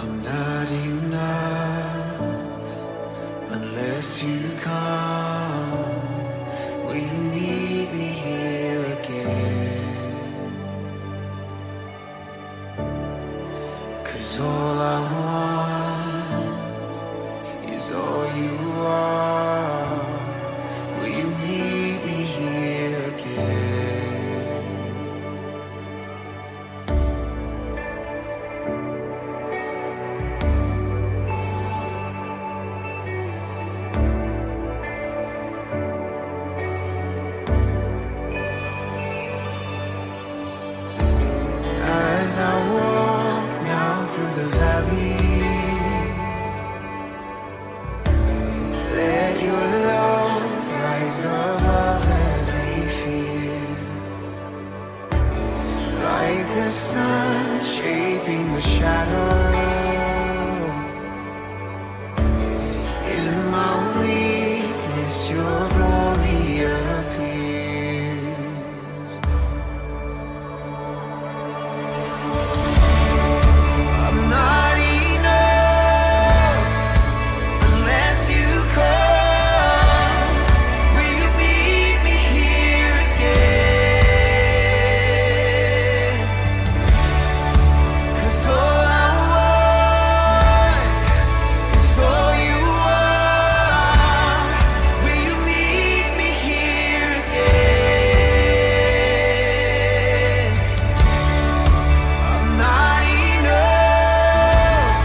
I'm not enough unless you come. Will you meet me here again? 'Cause all I want is all you are. Will you meet me here again? As I walk now through the valley, let your love rise above every fear. Like the sun shaping the shadow, in my weakness your glory appears. I'm not enough unless you come. Will you meet me here again? 'Cause all I want is all you are. Will you meet me here again? I'm not enough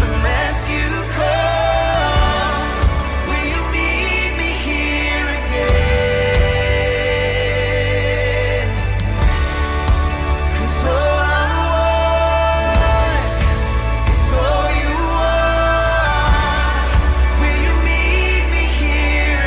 unless you come. Will you meet me here again? 'Cause all I want is all you are. Will you meet me here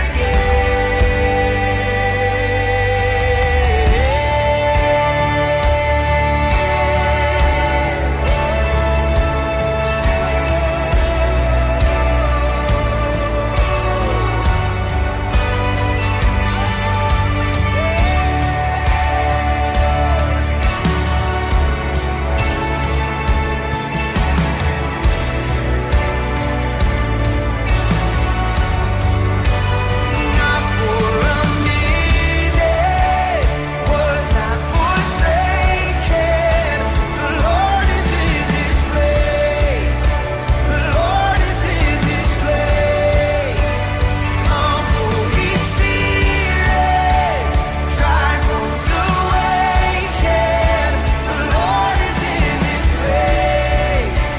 Not for a minute was I forsaken. The Lord is in this place. The Lord is in this place. Come, Holy Spirit, dry bones awaken. The Lord is in this place.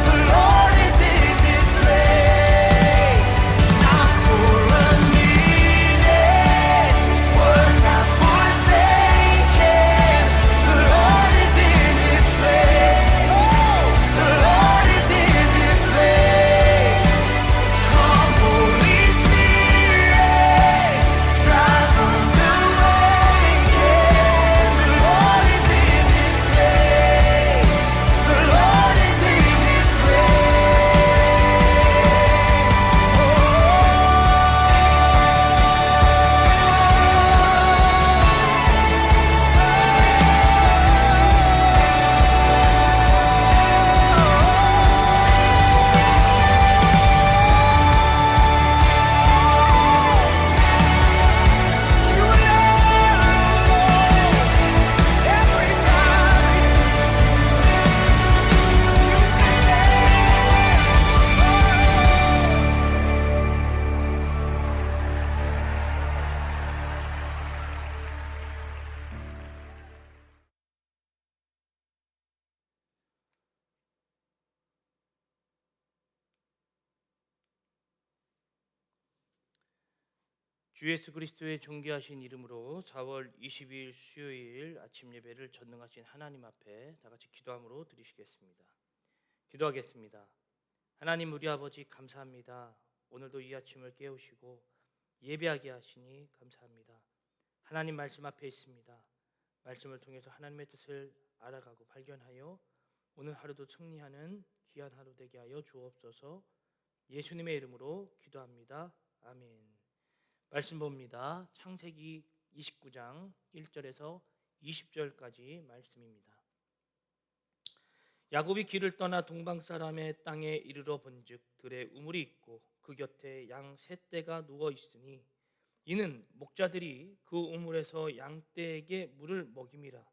The Lord is in this place. Not for a minute was I forsaken. The Lord is in this place. The Lord is in this place. Come, Holy Spirit, dry bones awaken. The Lord is in this place. The Lord is in this 주 예수 그리스도의 존귀하신 이름으로 4월 22일 수요일 아침 예배를 전능하신 하나님 앞에 다 같이 기도함으로 드리시겠습니다. 기도하겠습니다. 하나님 우리 아버지 감사합니다. 오늘도 이 아침을 깨우시고 예배하게 하시니 감사합니다. 하나님 말씀 앞에 있습니다. 말씀을 통해서 하나님의 뜻을 알아가고 발견하여 오늘 하루도 승리하는 귀한 하루 되게 하여 주옵소서. 예수님의 이름으로 기도합니다. 아멘. 말씀 봅니다. 창세기 29장 1절에서 20절까지 말씀입니다. 야곱이 길을 떠나 동방 사람의 땅에 이르러 본즉 들에 우물이 있고 그 곁에 양 세 떼가 누워 있으니 이는 목자들이 그 우물에서 양 떼에게 물을 먹임이라.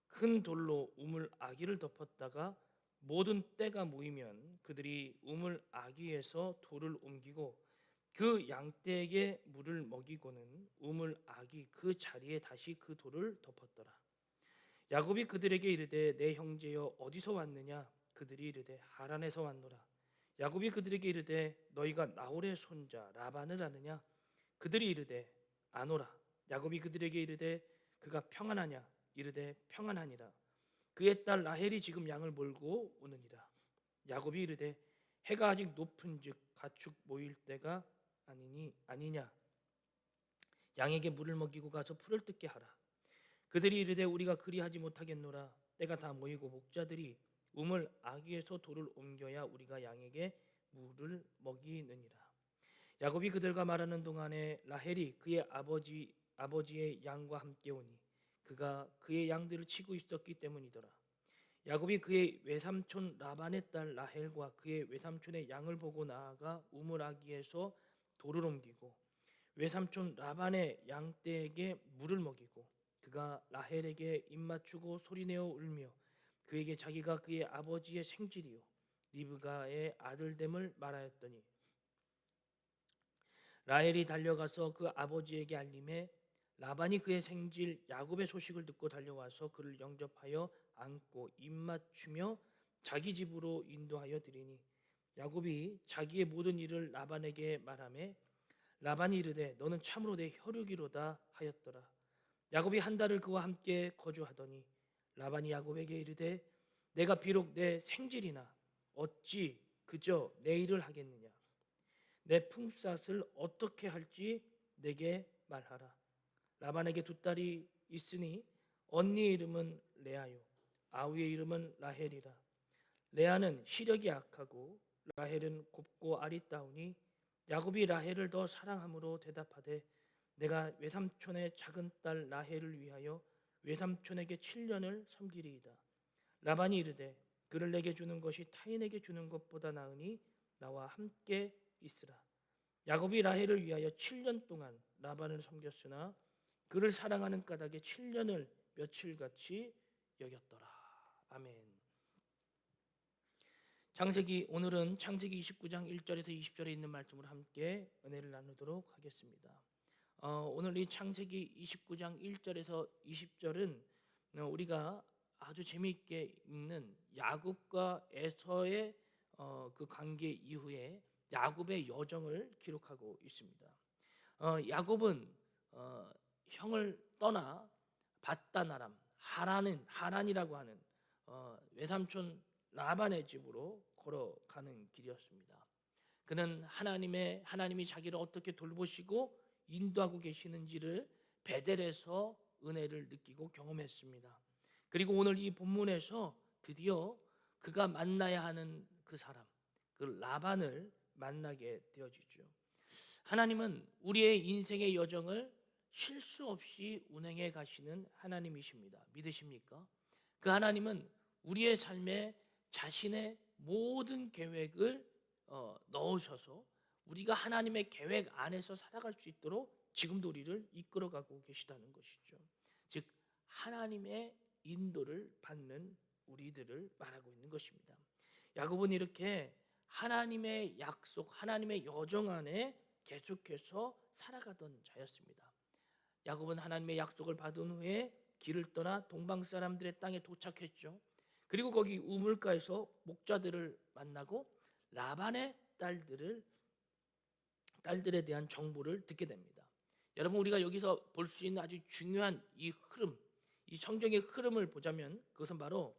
큰 돌로 우물 아기를 덮었다가 모든 떼가 모이면 그들이 우물 아기에서 돌을 옮기고 그 양떼에게 물을 먹이고는 우물 아기 그 자리에 다시 그 돌을 덮었더라. 야곱이 그들에게 이르되 내 형제여 어디서 왔느냐? 그들이 이르되 하란에서 왔노라. 야곱이 그들에게 이르되 너희가 나홀의 손자 라반을 아느냐? 그들이 이르되 아노라. 야곱이 그들에게 이르되 그가 평안하냐? 이르되 평안하니라. 그의 딸 라헬이 지금 양을 몰고 오느니라. 야곱이 이르되 해가 아직 높은즉 가축 모일 때가 아니냐? 양에게 물을 먹이고 가서 풀을 뜯게 하라. 그들이 이르되 우리가 그리하지 못하겠노라. 때가 다 모이고 목자들이 우물 아기에서 돌을 옮겨야 우리가 양에게 물을 먹이느니라. 야곱이 그들과 말하는 동안에 라헬이 그의 아버지의 양과 함께 오니 그가 그의 양들을 치고 있었기 때문이더라. 야곱이 그의 외삼촌 라반의 딸 라헬과 그의 외삼촌의 양을 보고 나아가 우물 아기에서 돌을 옮기고 외삼촌 라반의 양떼에게 물을 먹이고 그가 라헬에게 입맞추고 소리내어 울며 그에게 자기가 그의 아버지의 생질이요 리브가의 아들됨을 말하였더니 라헬이 달려가서 그 아버지에게 알림해 라반이 그의 생질 야곱의 소식을 듣고 달려와서 그를 영접하여 안고 입맞추며 자기 집으로 인도하여 드리니 야곱이 자기의 모든 일을 라반에게 말하매 라반이 이르되 너는 참으로 내 혈육이로다 하였더라. 야곱이 한 달을 그와 함께 거주하더니 라반이 야곱에게 이르되 내가 비록 내 생질이나 어찌 그저 내 일을 하겠느냐? 내 품삯을 어떻게 할지 내게 말하라. 라반에게 두 딸이 있으니 언니의 이름은 레아요 아우의 이름은 라헬이라. 레아는 시력이 악하고 라헬은 곱고 아리따우니 야곱이 라헬을 더 사랑함으로 대답하되 내가 외삼촌의 작은 딸 라헬을 위하여 외삼촌에게 7년을 섬기리이다. 라반이 이르되 그를 내게 주는 것이 타인에게 주는 것보다 나으니 나와 함께 있으라. 야곱이 라헬을 위하여 7년 동안 라반을 섬겼으나 그를 사랑하는 까닭에 7년을 며칠같이 여겼더라. 아멘. 오늘은 창세기 29장 1절에서 20절에 있는 말씀으로 함께 은혜를 나누도록 하겠습니다. 오늘 이 창세기 29장 1절에서 20절은 우리가 아주 재미있게 읽는 야곱과 에서의 그 관계 이후에 야곱의 여정을 기록하고 있습니다. 야곱은 형을 떠나 밧다나람 하란이라고 하는 외삼촌 라반의 집으로 걸어가는 길이었습니다. 그는 하나님이 자기를 어떻게 돌보시고 인도하고 계시는지를 베델에서 은혜를 느끼고 경험했습니다. 그리고 오늘 이 본문에서 드디어 그가 만나야 하는 그 사람, 그 라반을 만나게 되어지죠. 하나님은 우리의 인생의 여정을 실수 없이 운행해 가시는 하나님이십니다. 믿으십니까? 그 하나님은 우리의 삶에 자신의 모든 계획을 넣으셔서 우리가 하나님의 계획 안에서 살아갈 수 있도록 지금도 우리를 이끌어가고 계시다는 것이죠. 즉 하나님의 인도를 받는 우리들을 말하고 있는 것입니다. 야곱은 이렇게 하나님의 약속, 하나님의 여정 안에 계속해서 살아가던 자였습니다. 야곱은 하나님의 약속을 받은 후에 길을 떠나 동방 사람들의 땅에 도착했죠. 그리고 거기 우물가에서 목자들을 만나고 라반의 딸들에 대한 정보를 듣게 됩니다. 여러분, 우리가 여기서 볼 수 있는 아주 중요한 이 흐름, 이 성경의 흐름을 보자면 그것은 바로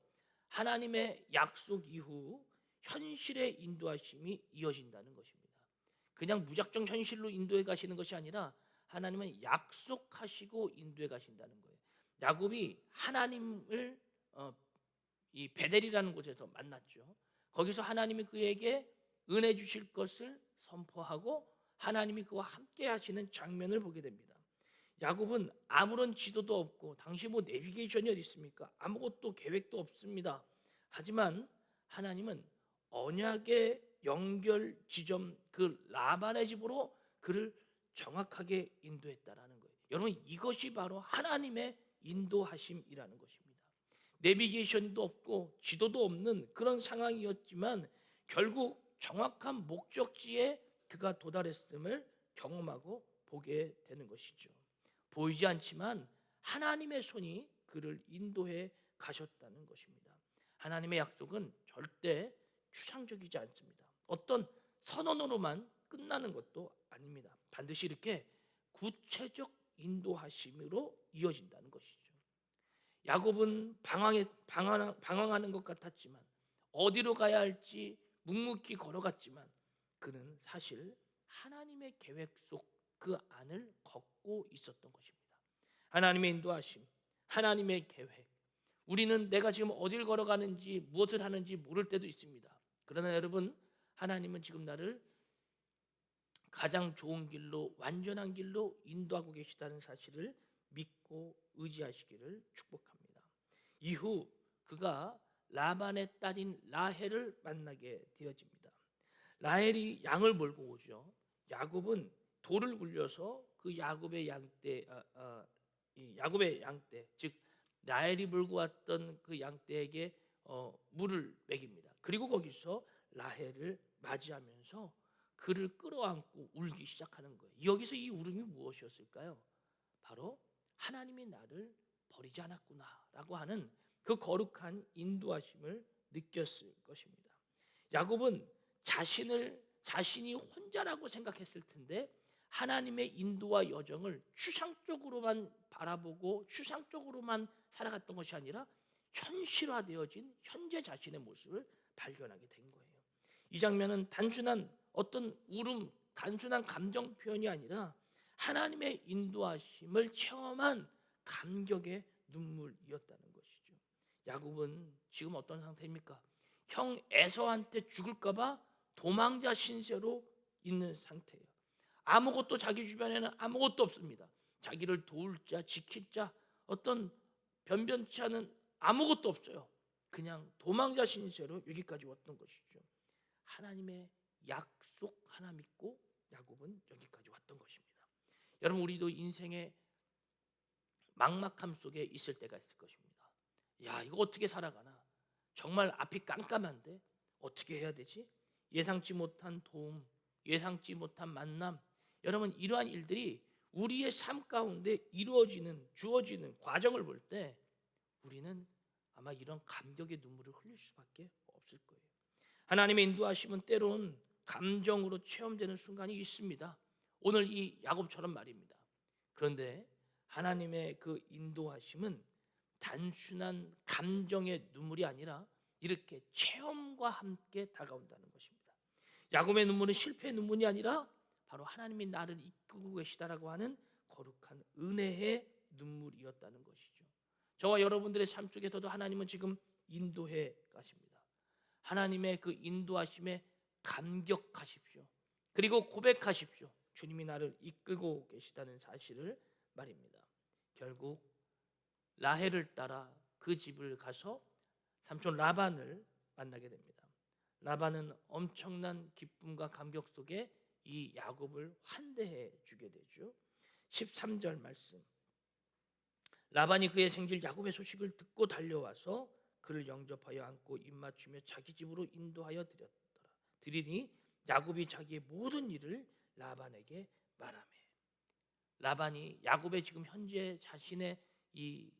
하나님의 약속 이후 현실의 인도하심이 이어진다는 것입니다. 그냥 무작정 현실로 인도해 가시는 것이 아니라 하나님은 약속하시고 인도해 가신다는 거예요. 야곱이 하나님을 이 베델이라는 곳에서 만났죠. 거기서 하나님이 그에게 은혜 주실 것을 선포하고 하나님이 그와 함께 하시는 장면을 보게 됩니다. 야곱은 아무런 지도도 없고 당시 내비게이션이 어디 있습니까? 아무것도 계획도 없습니다. 하지만 하나님은 언약의 연결 지점 그 라반의 집으로 그를 정확하게 인도했다라는 거예요. 여러분, 이것이 바로 하나님의 인도하심이라는 것입니다. 내비게이션도 없고 지도도 없는 그런 상황이었지만 결국 정확한 목적지에 그가 도달했음을 경험하고 보게 되는 것이죠. 보이지 않지만 하나님의 손이 그를 인도해 가셨다는 것입니다. 하나님의 약속은 절대 추상적이지 않습니다. 어떤 선언으로만 끝나는 것도 아닙니다. 반드시 이렇게 구체적 인도하심으로 이어진다는 것이죠. 야곱은 방황하는 것 같았지만, 어디로 가야 할지 묵묵히 걸어갔지만, 그는 사실 하나님의 계획 속 그 안을 걷고 있었던 것입니다. 하나님의 인도하심, 하나님의 계획. 우리는 내가 지금 어딜 걸어가는지 무엇을 하는지 모를 때도 있습니다. 그러나 여러분, 하나님은 지금 나를 가장 좋은 길로, 완전한 길로 인도하고 계시다는 사실을 믿고 의지하시기를 축복합니다. 이후 그가 라반의 딸인 라헬을 만나게 되어집니다. 라헬이 양을 몰고 오죠. 야곱은 돌을 굴려서 그 야곱의 양떼, 야곱의 양떼, 즉 라헬이 몰고 왔던 그 양떼에게 물을 먹입니다. 그리고 거기서 라헬을 맞이하면서 그를 끌어안고 울기 시작하는 거예요. 여기서 이 울음이 무엇이었을까요? 바로 하나님이 나를 버리지 않았구나라고 하는 그 거룩한 인도하심을 느꼈을 것입니다. 야곱은 자신이 혼자라고 생각했을 텐데 하나님의 인도와 여정을 추상적으로만 바라보고 추상적으로만 살아갔던 것이 아니라 현실화되어진 현재 자신의 모습을 발견하게 된 거예요. 이 장면은 단순한 어떤 울음, 단순한 감정 표현이 아니라 하나님의 인도하심을 체험한 감격의 눈물이었다는 것이죠. 야곱은 지금 어떤 상태입니까? 형 에서한테 죽을까 봐 도망자 신세로 있는 상태예요. 아무것도, 자기 주변에는 아무것도 없습니다. 자기를 도울 자, 지킬 자, 어떤 변변치 않은 아무것도 없어요. 그냥 도망자 신세로 여기까지 왔던 것이죠. 하나님의 약속 하나 믿고 야곱은 여기까지 왔던 것입니다. 여러분, 우리도 인생의 막막함 속에 있을 때가 있을 것입니다. 야, 이거 어떻게 살아가나? 정말 앞이 깜깜한데 어떻게 해야 되지? 예상치 못한 도움, 예상치 못한 만남. 여러분, 이러한 일들이 우리의 삶 가운데 주어지는 과정을 볼 때 우리는 아마 이런 감격의 눈물을 흘릴 수밖에 없을 거예요. 하나님의 인도하심은 때론 감정으로 체험되는 순간이 있습니다. 오늘 이 야곱처럼 말입니다. 그런데 하나님의 그 인도하심은 단순한 감정의 눈물이 아니라 이렇게 체험과 함께 다가온다는 것입니다. 야곱의 눈물은 실패의 눈물이 아니라 바로 하나님이 나를 이끌고 계시다라고 하는 거룩한 은혜의 눈물이었다는 것이죠. 저와 여러분들의 삶 속에서도 하나님은 지금 인도해 가십니다. 하나님의 그 인도하심에 감격하십시오. 그리고 고백하십시오. 주님이 나를 이끌고 계시다는 사실을 말입니다. 결국 라헬을 따라 그 집을 가서 삼촌 라반을 만나게 됩니다. 라반은 엄청난 기쁨과 감격 속에 이 야곱을 환대해 주게 되죠. 13절 말씀. 라반이 그의 생질 야곱의 소식을 듣고 달려와서 그를 영접하여 안고 입맞추며 자기 집으로 인도하여 드리니 야곱이 자기의 모든 일을 라반에게 말하며. 라반이 야곱의 지금 현재 자신의 이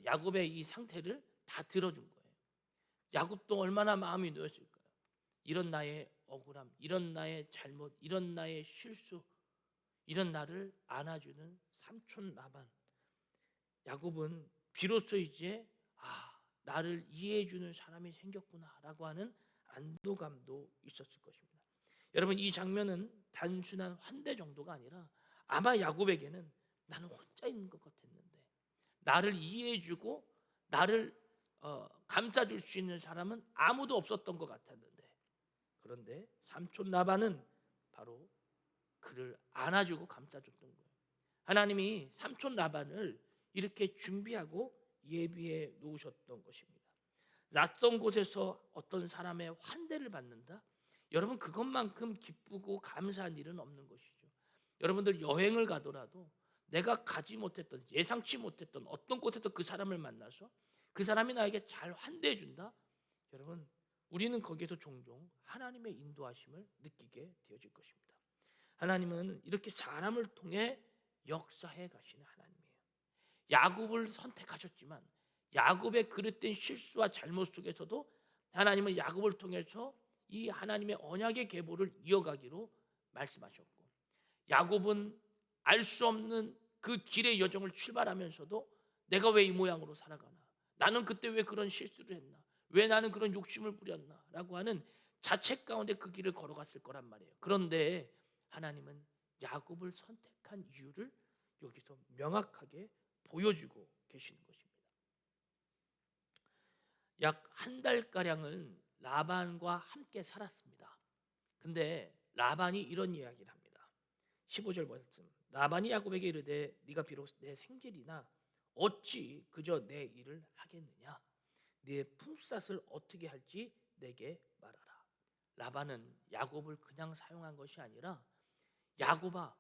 야곱의 이 상태를 다 들어준 거예요. 야곱도 얼마나 마음이 놓였을까요? 이런 나의 억울함, 이런 나의 잘못, 이런 나의 실수, 이런 나를 안아주는 삼촌 라반. 야곱은 비로소 이제 나를 이해해주는 사람이 생겼구나라고 하는 안도감도 있었을 것입니다. 여러분, 이 장면은 단순한 환대 정도가 아니라 아마 야곱에게는 나는 혼자 있는 것 같았는데 나를 이해해주고 나를 감싸줄 수 있는 사람은 아무도 없었던 것 같았는데, 그런데 삼촌 라반은 바로 그를 안아주고 감싸줬던 거예요. 하나님이 삼촌 라반을 이렇게 준비하고 예비해 놓으셨던 것입니다. 낯선 곳에서 어떤 사람의 환대를 받는다? 여러분, 그것만큼 기쁘고 감사한 일은 없는 것이죠. 여러분들 여행을 가더라도 내가 가지 못했던, 예상치 못했던 어떤 곳에서 그 사람을 만나서 그 사람이 나에게 잘 환대해 준다? 여러분, 우리는 거기에서 종종 하나님의 인도하심을 느끼게 되어질 것입니다. 하나님은 이렇게 사람을 통해 역사해 가시는 하나님이에요. 야곱을 선택하셨지만 야곱의 그릇된 실수와 잘못 속에서도 하나님은 야곱을 통해서 이 하나님의 언약의 계보를 이어가기로 말씀하셨고, 야곱은 알 수 없는 그 길의 여정을 출발하면서도 내가 왜 이 모양으로 살아가나, 나는 그때 왜 그런 실수를 했나, 왜 나는 그런 욕심을 부렸나 라고 하는 자책 가운데 그 길을 걸어갔을 거란 말이에요. 그런데 하나님은 야곱을 선택한 이유를 여기서 명확하게 보여주고 계시는 것입니다. 약 한 달가량은 라반과 함께 살았습니다. 근데 라반이 이런 이야기를 합니다. 15절 말씀. 라반이 야곱에게 이르되 네가 비록 내 생질이나 어찌 그저 내 일을 하겠느냐, 네 품삯을 어떻게 할지 내게 말하라. 라반은 야곱을 그냥 사용한 것이 아니라, 야곱아,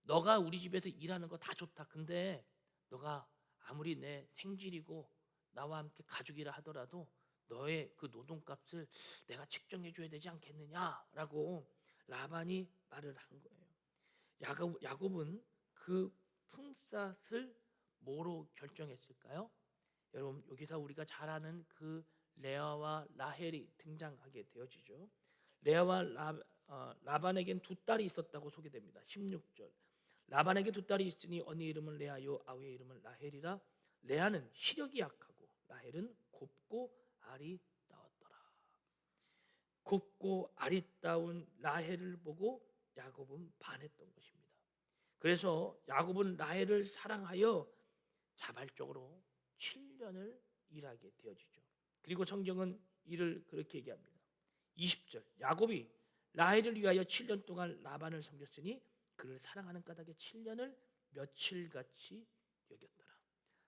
너가 우리 집에서 일하는 거 다 좋다. 근데 너가 아무리 내 생질이고 나와 함께 가족이라 하더라도 너의 그 노동값을 내가 책정해 줘야 되지 않겠느냐라고 라반이 말을 한 거예요. 야곱은 그 품삯을 뭐로 결정했을까요? 여러분, 여기서 우리가 잘 아는 그 레아와 라헬이 등장하게 되어지죠. 레아와 라반에겐 두 딸이 있었다고 소개됩니다. 16절. 라반에게 두 딸이 있으니 언니 이름은 레아요 아우의 이름은 라헬이라. 레아는 시력이 약하고 라헬은 곱고 알이 나왔더라. 곱고 아리따운 라헬을 보고 야곱은 반했던 것입니다. 그래서 야곱은 라헬을 사랑하여 자발적으로 7년을 일하게 되어지죠. 그리고 성경은 이를 그렇게 얘기합니다. 20절. 야곱이 라헬을 위하여 7년 동안 라반을 섬겼으니 그를 사랑하는 까닭에 7년을 며칠같이 여겼더라.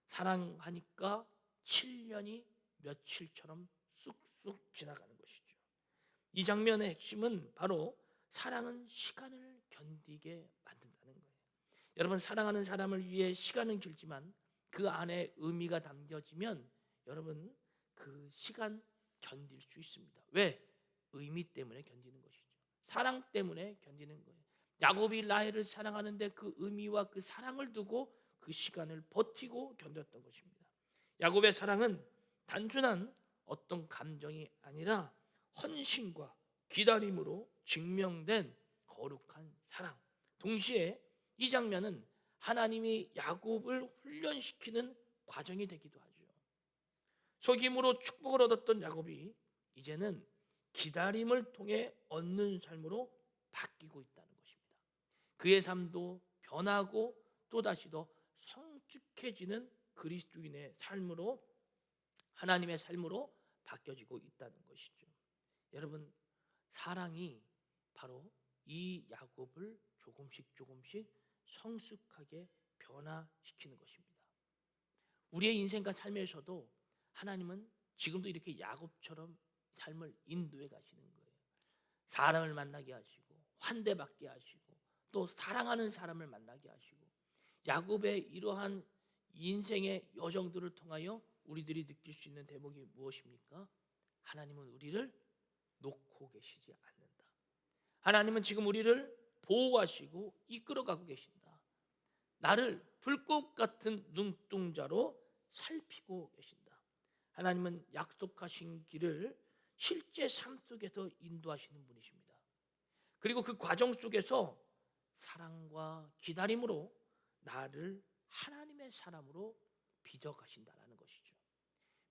사랑하니까 7년이 며칠처럼 쑥쑥 지나가는 것이죠. 이 장면의 핵심은 바로 사랑은 시간을 견디게 만든다는 거예요. 여러분, 사랑하는 사람을 위해 시간은 길지만 그 안에 의미가 담겨지면 여러분 그 시간 견딜 수 있습니다. 왜? 의미 때문에 견디는 것이죠. 사랑 때문에 견디는 거예요. 야곱이 라헬을 사랑하는데 그 의미와 그 사랑을 두고 그 시간을 버티고 견뎠던 것입니다. 야곱의 사랑은 단순한 어떤 감정이 아니라 헌신과 기다림으로 증명된 거룩한 사랑. 동시에 이 장면은 하나님이 야곱을 훈련시키는 과정이 되기도 하죠. 속임으로 축복을 얻었던 야곱이 이제는 기다림을 통해 얻는 삶으로 바뀌고 있다는 것입니다. 그의 삶도 변하고 또다시 더 성숙해지는 그리스도인의 삶으로, 하나님의 삶으로 바뀌어지고 있다는 것이죠. 여러분, 사랑이 바로 이 야곱을 조금씩 성숙하게 변화시키는 것입니다. 우리의 인생과 삶에서도 하나님은 지금도 이렇게 야곱처럼 삶을 인도해 가시는 거예요. 사람을 만나게 하시고 환대받게 하시고 또 사랑하는 사람을 만나게 하시고, 야곱의 이러한 인생의 여정들을 통하여 우리들이 느낄 수 있는 대목이 무엇입니까? 하나님은 우리를 놓고 계시지 않는다. 하나님은 지금 우리를 보호하시고 이끌어가고 계신다. 나를 불꽃 같은 눈동자로 살피고 계신다. 하나님은 약속하신 길을 실제 삶 속에서 인도하시는 분이십니다. 그리고 그 과정 속에서 사랑과 기다림으로 나를 하나님의 사람으로 빚어가신다라는 것이죠.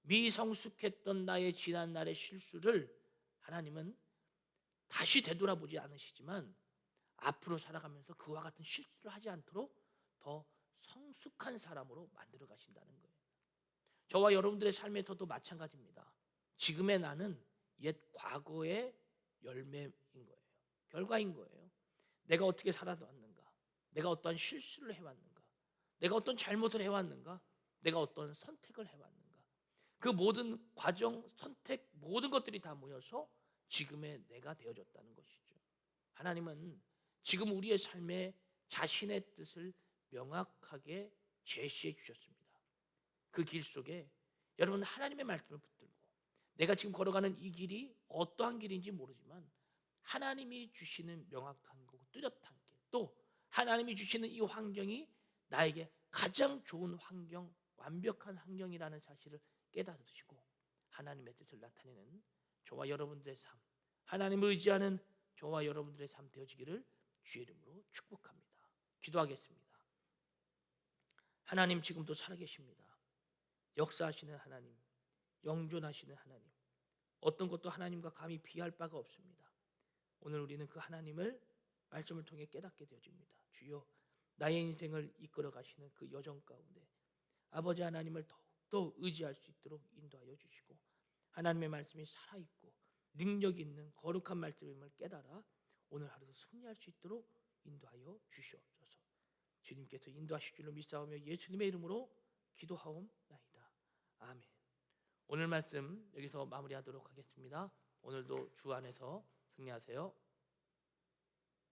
미성숙했던 나의 지난 날의 실수를 하나님은 다시 되돌아보지 않으시지만 앞으로 살아가면서 그와 같은 실수를 하지 않도록 더 성숙한 사람으로 만들어 가신다는 거예요. 저와 여러분들의 삶에서도 마찬가지입니다. 지금의 나는 옛 과거의 열매인 거예요. 결과인 거예요. 내가 어떻게 살아왔는가? 내가 어떤 실수를 해왔는가? 내가 어떤 잘못을 해왔는가? 내가 어떤 선택을 해왔는가? 그 모든 과정, 선택, 모든 것들이 다 모여서 지금의 내가 되어졌다는 것이죠. 하나님은 지금 우리의 삶에 자신의 뜻을 명확하게 제시해 주셨습니다. 그 길 속에 여러분 하나님의 말씀을 붙들고 내가 지금 걸어가는 이 길이 어떠한 길인지 모르지만 하나님이 주시는 명확한 거고 뚜렷한 길, 또 하나님이 주시는 이 환경이 나에게 가장 좋은 환경, 완벽한 환경이라는 사실을 깨달으시고 하나님의 뜻을 나타내는 저와 여러분들의 삶, 하나님을 의지하는 저와 여러분들의 삶 되어지기를 주의 이름으로 축복합니다. 기도하겠습니다. 하나님 지금도 살아계십니다. 역사하시는 하나님, 영존하시는 하나님, 어떤 것도 하나님과 감히 비할 바가 없습니다. 오늘 우리는 그 하나님을 말씀을 통해 깨닫게 되어집니다. 주여, 나의 인생을 이끌어 가시는 그 여정 가운데 아버지 하나님을 더욱더 의지할 수 있도록 인도하여 주시고 하나님의 말씀이 살아있고 능력 있는 거룩한 말씀임을 깨달아 오늘 하루도 승리할 수 있도록 인도하여 주시옵소서. 주님께서 인도하실 줄로 믿사오며 예수님의 이름으로 기도하옵나이다. 아멘. 오늘 말씀 여기서 마무리하도록 하겠습니다. 오늘도 주 안에서 승리하세요.